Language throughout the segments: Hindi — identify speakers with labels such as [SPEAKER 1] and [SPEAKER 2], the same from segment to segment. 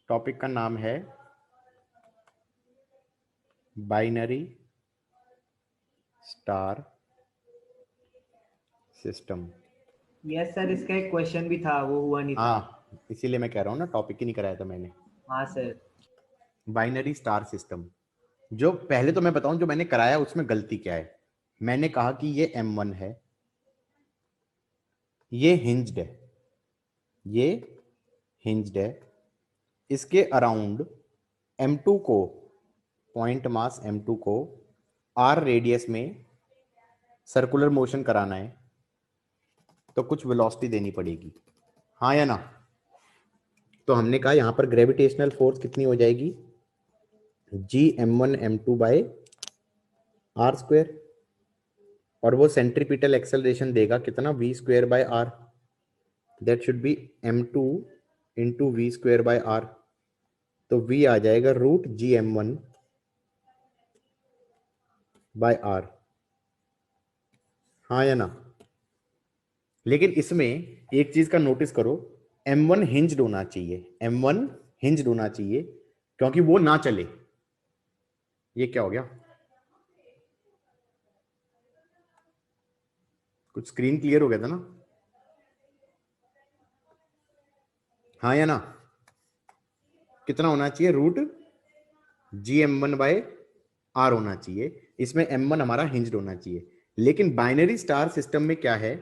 [SPEAKER 1] टॉपिक का नाम है binary star system.
[SPEAKER 2] Yes sir, इसका एक क्वेश्चन भी था, वो हुआ नहीं था।
[SPEAKER 1] हाँ, इसीलिए मैं कह रहा हूँ ना, टॉपिक ही नहीं कराया था मैंने।
[SPEAKER 2] हाँ सर।
[SPEAKER 1] Binary star system. जो पहले तो मैं बताऊं, जो मैंने कराया उसमें गलती क्या है। मैंने कहा कि ये M1 है, ये हिंज्ड है, ये हिंज्ड है। इसके अराउंड M2 को, पॉइंट मास M2 को R रेडियस में सर्कुलर मोशन कराना है, तो कुछ वेलोसिटी देनी पड़ेगी, हाँ या ना। तो हमने कहा यहां पर ग्रेविटेशनल फोर्स कितनी हो जाएगी, Gm1m2/r², और वो सेंट्रीपिटल एक्सेलरेशन देगा कितना, v²/r। That should be m2 into v²/r। तो v आ जाएगा √Gm1/r, हाँ या ना। लेकिन इसमें एक चीज का नोटिस करो, M1 हिंज्ड होना चाहिए, M1 हिंज्ड होना चाहिए, क्योंकि वो ना चले। ये क्या हो गया, कुछ स्क्रीन क्लियर हो गया था ना, हाँ या ना। कितना होना चाहिए, √Gm1/r होना चाहिए। इसमें M1 हमारा हिंज्ड होना चाहिए। लेकिन बाइनरी स्टार सिस्टम में क्या है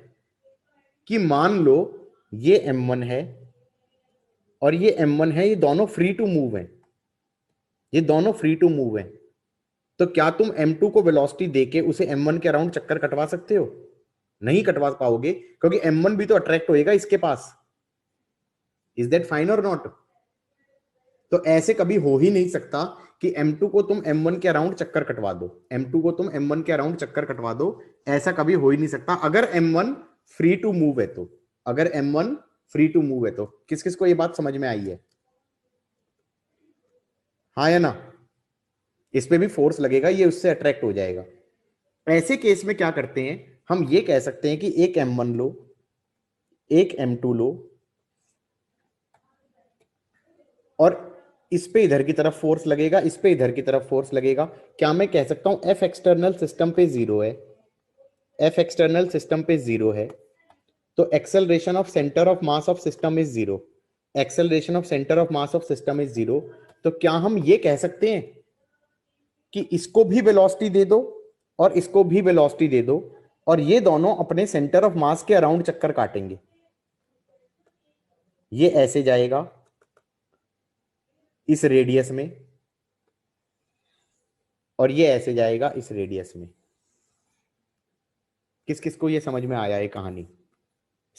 [SPEAKER 1] कि मान लो ये M1 है और ये M1 है, ये दोनों फ्री टू मूव हैं, ये दोनों फ्री टू मूव हैं। तो क्या तुम M2 को वेलोसिटी देके उसे M1 के अराउंड चक्कर कटवा सकते हो? नहीं कटवा पाओगे, क्योंकि M1 भी तो अट्रैक्ट होएगा इसके पास। इज दैट फाइन और नॉट? तो ऐसे कभी हो ही नहीं सकता कि M2 को तुम M1 के अराउंड चक्कर कटवा दो, M2 को तुम M1 के अराउंड चक्कर कटवा दो। ऐसा कभी हो ही नहीं सकता अगर M1 फ्री टू मूव है तो। अगर M1 फ्री टू मूव है तो किस किस को ये बात समझ में आई है, हाँ या ना। इस पे भी फोर्स लगेगा, ये उससे अट्रैक्ट हो जाएगा। ऐसे केस में क्या करते हैं, हम ये कह सकते हैं कि एक M1 लो, एक M2 लो, और इस पे इधर की तरफ फोर्स लगेगा, इस पे इधर की तरफ फोर्स लगेगा। क्या मैं कह सकता हूं F एक्सटर्नल सिस्टम पे 0 है, F एक्सटर्नल सिस्टम पे 0 है, तो acceleration of centre of mass of system is 0, acceleration of centre of mass of system is 0। तो क्या हम ये कह सकते हैं कि इसको भी वेलोसिटी दे दो और इसको भी वेलोसिटी दे दो, और ये दोनों अपने सेंटर ऑफ मास के अराउंड चक्कर काटेंगे। ये ऐसे जाएगा इस रेडियस में, और ये ऐसे जाएगा इस रेडियस में। किस किस को ये समझ में आया है कहानी?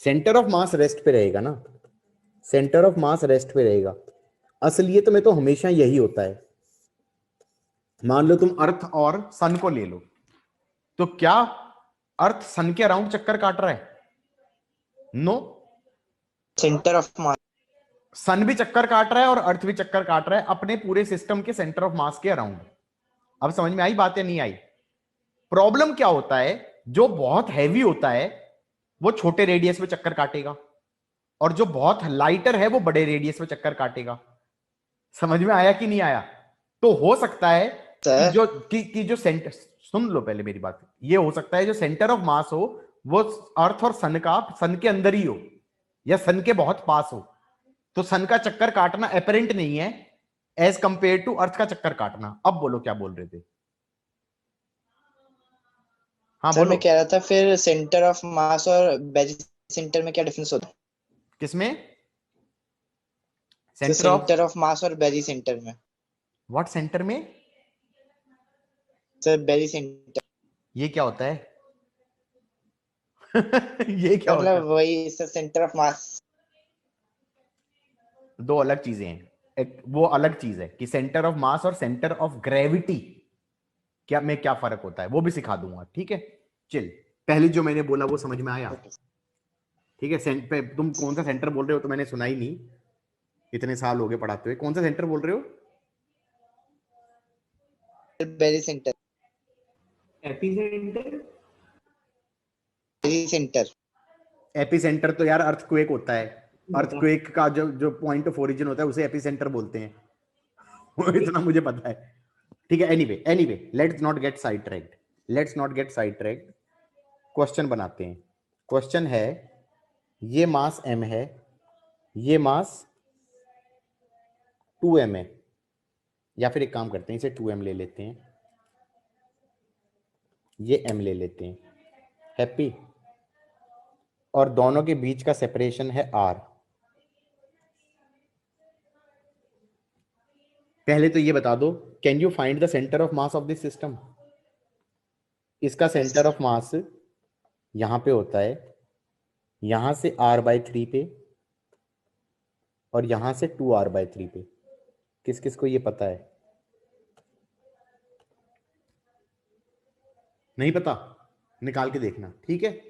[SPEAKER 1] सेंटर ऑफ मास रेस्ट पे रहेगा ना, सेंटर ऑफ मास रेस्ट पे रहेगा। असलियत में तो हमेशा यही होता है। मान लो तुम अर्थ और सन को ले लो, तो क्या अर्थ सन के अराउंड चक्कर काट रहा है? नो,
[SPEAKER 3] सेंटर ऑफ मास,
[SPEAKER 1] सन भी चक्कर काट रहा है और अर्थ भी चक्कर काट रहा है अपने पूरे सिस्टम के सेंटर ऑफ मास के अराउंड। अब समझ में आई बात या नहीं आई? प्रॉब्लम क्या होता है, जो बहुत हैवी होता है वो छोटे रेडियस में चक्कर काटेगा, और जो बहुत लाइटर है वो बड़े रेडियस में चक्कर काटेगा। समझ में आया कि नहीं आया? तो हो सकता है कि जो सेंटर, सुन लो पहले मेरी बात, ये हो सकता है जो सेंटर ऑफ मास हो वो अर्थ और सन के अंदर ही हो, या सन के बहुत पास हो। तो सन का चक्कर काटना एपरेंट नहीं है एज कंपेयर टू अर्थ का चक्कर काटना। अब बोलो क्या बोल रहे थे? हाँ
[SPEAKER 3] सर
[SPEAKER 1] बोलो।
[SPEAKER 3] मैं कह रहा था फिर सेंटर ऑफ मास और बेज सेंटर में क्या डिफरेंस होता है?
[SPEAKER 1] किसमें?
[SPEAKER 3] सेंटर ऑफ मास और बेजी सेंटर में।
[SPEAKER 1] व्हाट सेंटर में?
[SPEAKER 3] सर बेजी सेंटर
[SPEAKER 1] ये क्या होता है? ये क्या होता है?
[SPEAKER 3] मतलब वही सर, सेंटर ऑफ मास।
[SPEAKER 1] दो अलग चीजें हैं। एक वो अलग चीज है कि सेंटर ऑफ मास और सेंटर ऑफ ग्रेविटी क्या में क्या फर्क होता है, वो भी सिखा दूंगा, ठीक है। चिल, पहले जो मैंने बोला वो समझ में आया? ठीक है। तुम कौन सा सेंटर बोल रहे हो तो मैंने सुना ही नहीं, इतने साल हो गए पढ़ाते हुए। कौन सा सेंटर बोल रहे हो?
[SPEAKER 3] बेजी सेंटर,
[SPEAKER 2] एपिसेंटर।
[SPEAKER 3] बेजी सेंटर।
[SPEAKER 1] एपी सेंटर तो यार अर्थक्वेक होता है। अर्थक्वेक का जो जो पॉइंट ऑफ ओरिजिन होता है उसे एपिसेंटर बोलते हैं। वो इतना मुझे पता है। ठीक है, anyway anyway let's not gate side tracked, let's not gate side tracked. Question बनाते हैं। क्वेश्चन है, ये मास m है, ये मास 2m है, या फिर एक काम करते हैं, इसे 2m ले लेते हैं, ये m ले लेते हैं। हैप्पी? और दोनों के बीच का सेपरेशन है r। पहले तो ये बता दो, can you find the centre of mass of this system? इसका सेंटर ऑफ मास यहां पे होता है, यहां से r/3 पे और यहां से 2r/3 पे। किस किस को ये पता है? नहीं पता? निकाल के देखना, ठीक है।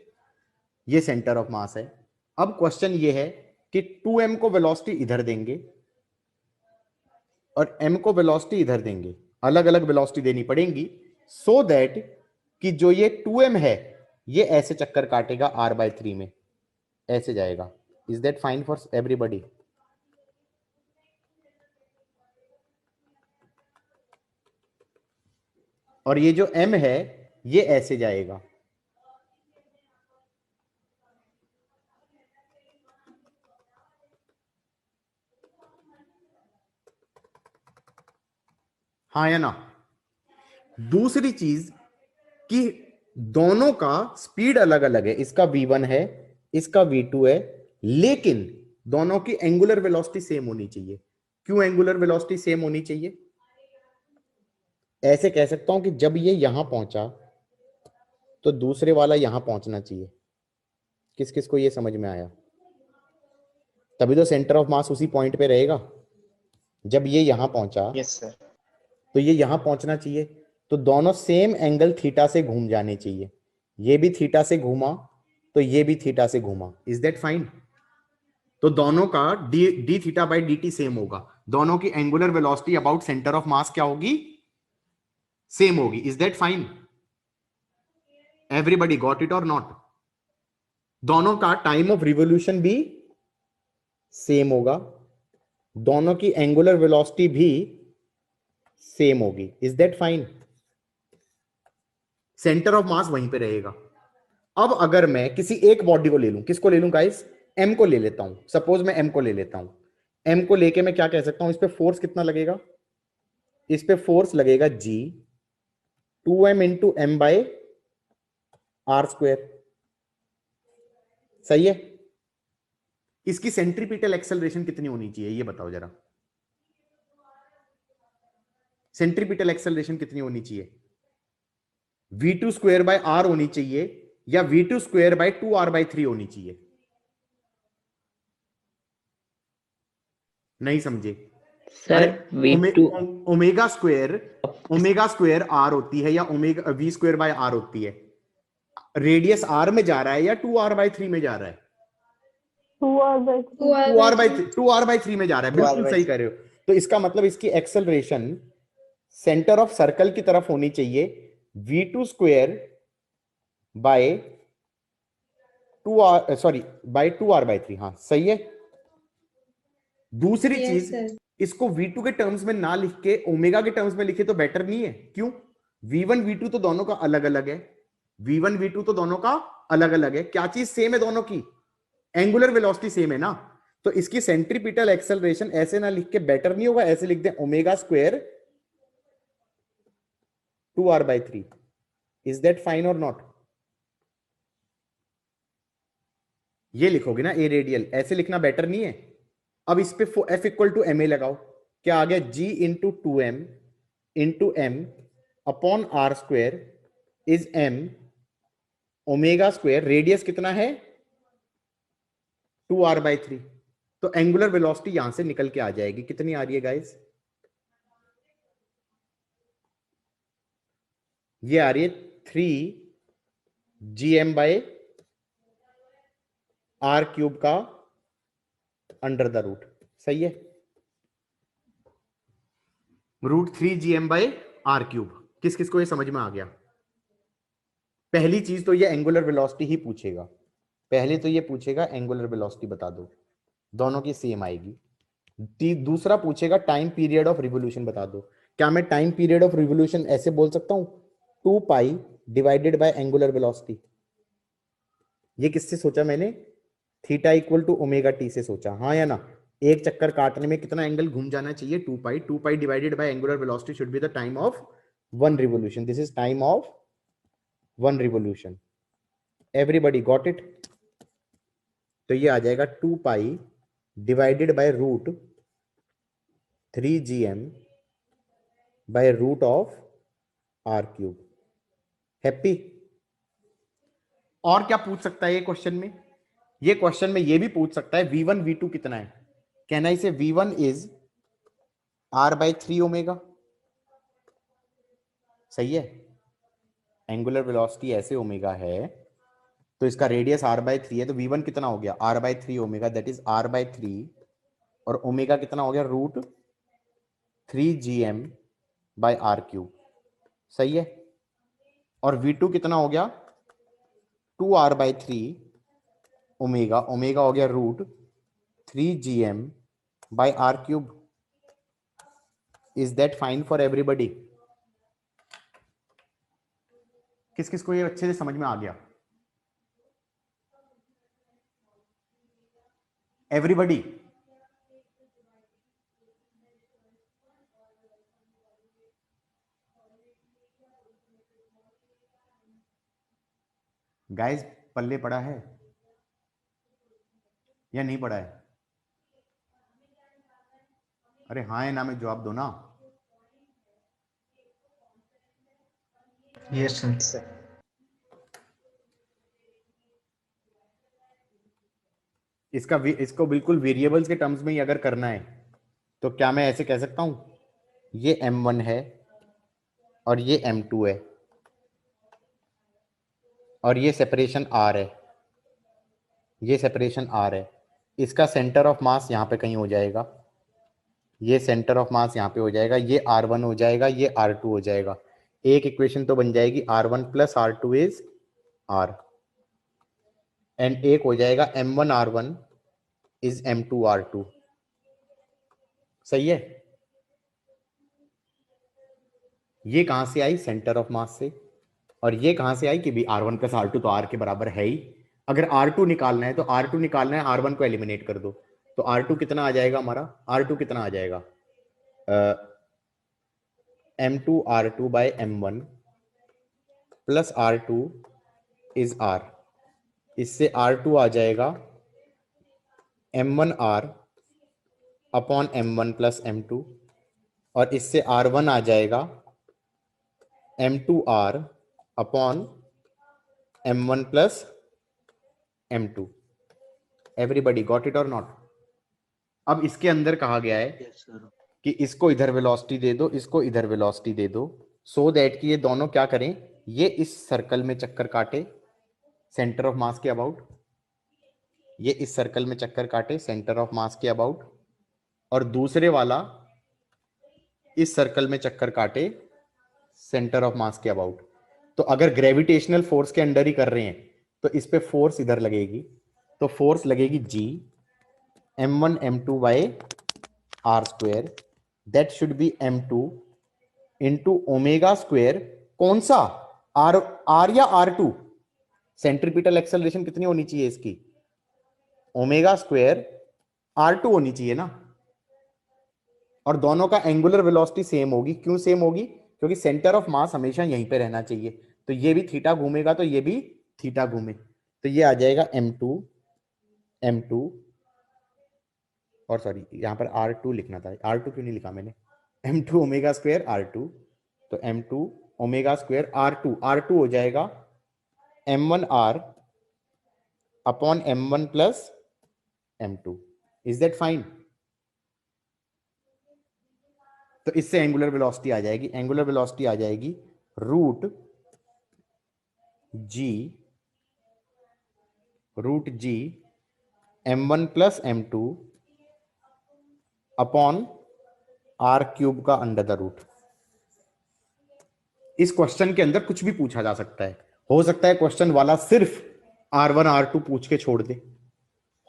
[SPEAKER 1] ये सेंटर ऑफ मास है। अब क्वेश्चन ये है कि 2m को वेलोसिटी इधर देंगे और m को वेलोसिटी इधर देंगे, अलग अलग वेलोसिटी देनी पड़ेगी, सो दैट कि जो ये 2m है ये ऐसे चक्कर काटेगा r/3 में, ऐसे जाएगा। Is that fine for everybody? और ये जो m है ये ऐसे जाएगा। हाँ या ना? दूसरी चीज कि दोनों का स्पीड अलग अलग है, इसका v1 है, इसका v2 है, लेकिन दोनों की एंगुलर वेलोसिटी सेम होनी चाहिए। क्यों एंगुलर वेलोसिटी सेम होनी चाहिए? ऐसे कह सकता हूं कि जब ये यहां पहुंचा तो दूसरे वाला यहां पहुंचना चाहिए। किस किस को ये समझ में आया? तभी तो सेंटर ऑफ मास उसी पॉइंट पे रहेगा। जब ये यहां पहुंचा
[SPEAKER 3] यस सर।
[SPEAKER 1] तो ये यहां पहुंचना चाहिए, तो दोनों सेम एंगल थीटा से घूम जाने चाहिए। ये भी थीटा से घूमा तो ये भी थीटा से घूमा। Is that fine? तो दोनों का D theta by D T same होगा। दोनों की angular velocity about centre of mass क्या होगी? सेम होगी। Is that fine? Everybody got it और नॉट? दोनों का टाइम ऑफ रिवोल्यूशन भी सेम होगा, दोनों की एंगुलर वेलोसिटी भी सेम होगी। Is that fine? Centre of mass वहीं पे रहेगा। अब अगर मैं किसी एक बॉडी को ले लूं, किसको ले लूं गाइस? m को ले लेता हूं। सपोज मैं m को ले लेता हूं। m को लेके मैं क्या कह सकता हूं? इस पे फोर्स कितना लगेगा? इस पे फोर्स लगेगा g, 2m into m by R square. सही है? इसकी सेंट्रीपिटल एक्सेलरेशन कितनी होनी चाहिए ये बताओ जरा। सेंट्रीपिटल एक्सेलरेशन कितनी होनी चाहिए? v2 स्क्वायर बाय r होनी चाहिए या v2 स्क्वायर बाय 2r/3 होनी चाहिए? नहीं समझे?
[SPEAKER 4] Sir V2
[SPEAKER 1] omega square r होती है या omega v square by r होती है? रेडियस r में जा रहा है या 2r/3 में जा रहा है? 2r/3 में जा रहा है। बिल्कुल सही कह रहे हो। तो इसका मतलब इसकी एक्सेलरेशन सेंटर ऑफ सर्कल की तरफ होनी चाहिए, v2 square by 2r, sorry bye 2r/3। हाँ सही है। दूसरी चीज, इसको v2 के टर्म्स में ना लिख के ओमेगा के टर्म्स में लिखे तो बेटर नहीं है? क्यों? v1 v2 तो दोनों का अलग अलग है। v1 v2 तो दोनों का अलग अलग है। क्या चीज सेम है दोनों की? एंगुलर वेलोसिटी सेम है ना। तो इसकी सेंट्रीपिटल एक्सेलरेशन ऐसे ना लिख के बेटर नहीं होगा, ऐसे लिख दें omega square 2r/3। Is that fine और नॉट? ये लिखोगे ना ए रेडियल, ऐसे लिखना बेटर नहीं है? अब इस पे F equal to M A लगाओ। क्या आ गया? G into 2m into m upon R square is m omega square. Radius कितना है? 2r/3। तो एंगुलर वेलोसिटी यहां से निकल के आ जाएगी। कितनी आ रही है गाइस? ये आ रही है 3gm बाय आर क्यूब का अंडर द रूट। सही है? √3gm by R cube. किस किस को ये समझ में आ गया? पहली चीज तो ये एंगुलर वेलोसिटी ही पूछेगा। पहले तो ये पूछेगा एंगुलर वेलोसिटी बता दो। दोनों की सेम आएगी। दूसरा पूछेगा टाइम पीरियड ऑफ रिवोल्यूशन बता दो। क्या मैं टाइम पीरियड ऑफ रिवोल्यूशन ऐसे बोल सकता हूं, 2 pi divided by angular velocity. ये किससे सोचा मैंने, theta equal to omega T से सोचा, हाँ या ना। एक चक्कर काटने में कितना एंगल घूम जाना चाहिए, 2 pi divided by angular velocity should be the time of one revolution. This is time of one revolution. Everybody got it. तो ये आ जाएगा 2 pi divided by root 3gm by root of R cube. Happy. और क्या पूछ सकता है ये क्वेश्चन में, ये क्वेश्चन में ये भी पूछ सकता है v1 v2 कितना है। कैन आई से v1 इज r/3 ओमेगा। सही है, एंगुलर वेलोसिटी ऐसे ओमेगा है तो इसका रेडियस r/3 है, तो v1 कितना हो गया r/3 omega, that is r/3, और ओमेगा कितना हो गया root 3gm by R cube. सही है, और v2 कितना हो गया 2r/3 ओमेगा, ओमेगा हो गया root 3gm by R cube. Is that fine for everybody? किस किस को ये अच्छे से समझ में आ गया? एवरीबडी? गाइस पल्ले पड़ा है या नहीं पड़ा है? अरे हाँ है ना में जवाब दो ना।
[SPEAKER 2] Yes sir.
[SPEAKER 1] इसको बिल्कुल वेरिएबल्स के टर्म्स में ही अगर करना है तो क्या मैं ऐसे कह सकता हूं, ये m1 है और ये m2 है और ये सेपरेशन r है, ये सेपरेशन r है। इसका सेंटर ऑफ मास यहां पे कहीं हो जाएगा, ये सेंटर ऑफ मास यहां पे हो जाएगा, ये r1 हो जाएगा, ये r2 हो जाएगा। एक इक्वेशन तो बन जाएगी r1 plus r2 is r, and एक हो जाएगा m1 r1 is m2 r2। सही है, ये कहां से आई, सेंटर ऑफ मास से, और ये कहां से आई कि भी r1 प्लस r2 तो r के बराबर है ही। अगर r2 निकालना है तो r2 निकालना है, r1 को एलिमिनेट कर दो, तो r2 कितना आ जाएगा हमारा, r2 कितना आ जाएगा m2 r2 bye m1 plus r2 is r। इससे r2 आ जाएगा m1 r upon m1 plus m2, और इससे r1 आ जाएगा m2 r upon m1 plus m2। Everybody got it और नॉट? अब इसके अंदर कहा गया है कि इसको इधर वेलोसिटी दे दो, इसको इधर वेलोसिटी दे दो, सो दैट कि ये दोनों क्या करें, ये इस सर्कल में चक्कर काटे सेंटर ऑफ मास के अबाउट, ये इस सर्कल में चक्कर काटे सेंटर ऑफ मास के अबाउट, और दूसरे वाला इस सर्कल में चक्कर काटे सेंटर ऑफ मास के अबाउट। तो अगर ग्रेविटेशनल फोर्स के अंडर ही कर रहे हैं तो इस पे फोर्स इधर लगेगी, तो फोर्स लगेगी G m1 m2 by r square, that should be m2 into omega square. कौन सा, r या r2? सेंट्रीपिटल एक्सेलरेशन कितनी होनी चाहिए इसकी, ओमेगा स्क्वायर r2 होनी चाहिए ना। और दोनों का एंगुलर वेलोसिटी सेम होगी। क्यों सेम होगी, क्योंकि सेंटर ऑफ मास हमेशा यहीं पे रहना चाहिए, तो ये भी थीटा घूमेगा तो ये भी थीटा घूमे, तो ये आ जाएगा m2 और सॉरी यहां पर r2 लिखना था, r2 क्यों नहीं लिखा मैंने, m2 ओमेगा स्क्वायर r2, तो m2 ओमेगा स्क्वायर r2 हो जाएगा m1 r upon m1 plus m2। Is that fine? तो इससे एंगुलर वेलोसिटी आ जाएगी, एंगुलर वेलोसिटी आ जाएगी रूट जी m1 plus m2 upon r cube का अंडर द रूट। इस क्वेश्चन के अंदर कुछ भी पूछा जा सकता है, हो सकता है क्वेश्चन वाला सिर्फ r1 r2 पूछ के छोड़ दे,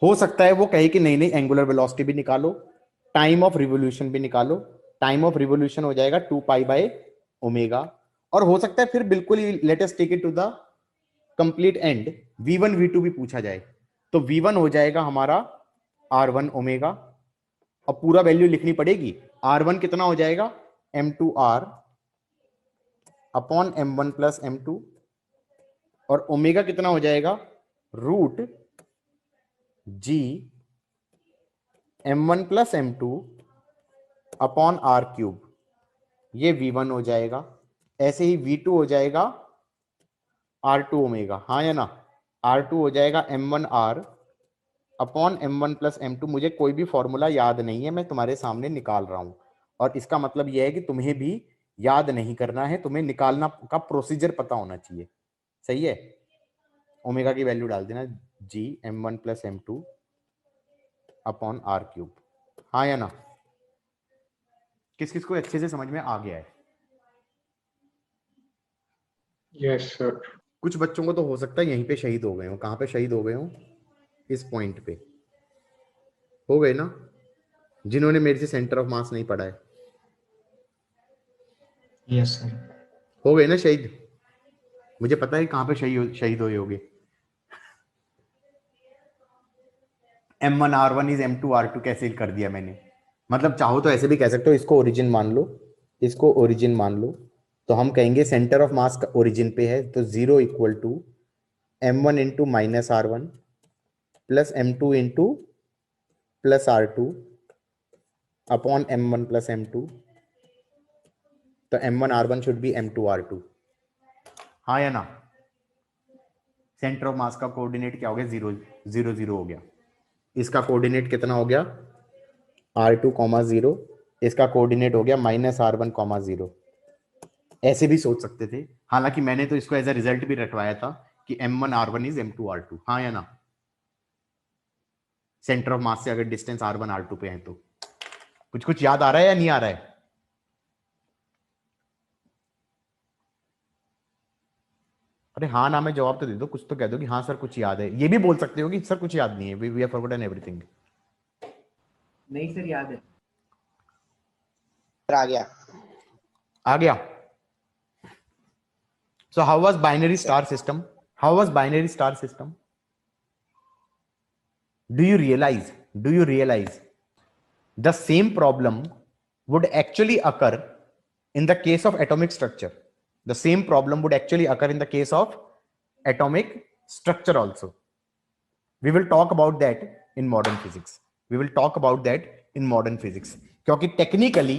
[SPEAKER 1] हो सकता है वो कहे कि नहीं नहीं एंगुलर वेलोसिटी भी निकालो, टाइम ऑफ रिवोल्यूशन भी निकालो। टाइम ऑफ रिवोल्यूशन हो जाएगा 2 पाई बाय ओमेगा। और हो सकता है फिर बिल्कुल ही let us take it to the complete end, v1 v2 भी पूछा जाए तो v1 हो जाएगा हमारा r1 ओमेगा, और पूरा वैल्यू लिखनी पड़ेगी। r1 कितना हो जाएगा m2r upon m1 plus m2, और ओमेगा कितना हो जाएगा root g m1 plus m2 upon r cube. ये v1 हो जाएगा। ऐसे ही v2 हो जाएगा r2 ओमेगा, हाँ या ना। r2 हो जाएगा m1r upon m1 plus m2। मुझे कोई भी फॉर्मूला याद नहीं है, मैं तुम्हारे सामने निकाल रहा हूं। और इसका मतलब यह है कि तुम्हें भी याद नहीं करना है, तुम्हें निकालना का प्रोसीजर पता होना चाहिए। सही है। ओमेगा की वैल्यू डाल देना g m1 plus m2 upon r cube, हाँ या ना। किस किस को अच्छे से समझ में आ गया है?
[SPEAKER 5] Yes sir.
[SPEAKER 1] कुछ बच्चों को तो हो सकता है यहीं पे शहीद हो गए हो। कहाँ पे शहीद हो गए हो? इस पॉइंट पे हो गए ना, जिन्होंने मेरे से सेंटर ऑफ मास नहीं पढ़ा है।
[SPEAKER 2] Yes sir.
[SPEAKER 1] हो गए ना शहीद? मुझे पता है कहाँ पे शहीद हुए होगे। m1r1 इज m2r2 कैसे कर दिया मैंने? मतलब चाहो तो ऐसे भी कह सकते हो, इसको ओरिजिन मान लो, इसको ओरिजिन मान लो। तो हम कहेंगे सेंटर ऑफ मास का ओरिजिन पे है, तो 0 equal to m1 into minus r1 plus m2 into plus r2 upon m1 plus m2। तो m1r1 शुड बी m2r2, हाँ या ना। सेंटर ऑफ मास का कोऑर्डिनेट क्या हो गया? 0 0 0 हो गया। इसका कोऑर्डिनेट कितना हो गया? r2 comma 0। इसका कोऑर्डिनेट हो गया माइनस r1 कॉमा 0। ऐसे भी सोच सकते थे, हालांकि मैंने तो इसको एज अ रिजल्ट भी रखवाया था कि m1r1 इज m2r2, हाँ या ना। सेंटर ऑफ मास से अगर डिस्टेंस r1 r2 पे है तो कुछ कुछ याद आ रहा है या नहीं आ रहा है? अरे हाँ ना में जवाब तो दे दो, कुछ तो कह दो कि हाँ सर कुछ याद है। ये भी बोल सकते हो कि सर कुछ याद नहीं है, वी हैव फॉरगॉटन एवरीथिंग।
[SPEAKER 2] नहीं सर याद है।
[SPEAKER 3] सर आ गया।
[SPEAKER 1] आ गया। So how was binary star system? How was binary star system? Do you realize the same problem would actually occur in the case of atomic structure? The same problem would actually occur in the case of atomic structure also. We will talk about that in modern physics. क्योंकि टेक्निकली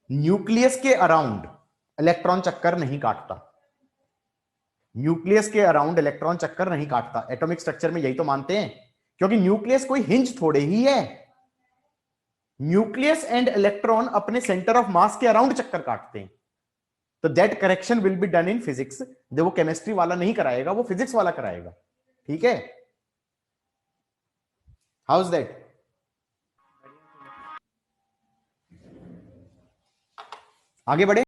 [SPEAKER 1] न्यूक्लियस के अराउंड इलेक्ट्रॉन चक्कर नहीं काटता। एटॉमिक स्ट्रक्चर में यही तो मानते हैं, क्योंकि न्यूक्लियस कोई हिंज थोड़े ही है। न्यूक्लियस एंड इलेक्ट्रॉन अपने सेंटर ऑफ मास के अराउंड चक्कर काटते हैं। तो that correction will be done in physics. वो केमिस्ट्री वाला नहीं कराएगा, वो फिजिक्स वाला कराएगा। ठीक है, हाउ इज दैट? आगे बढ़े।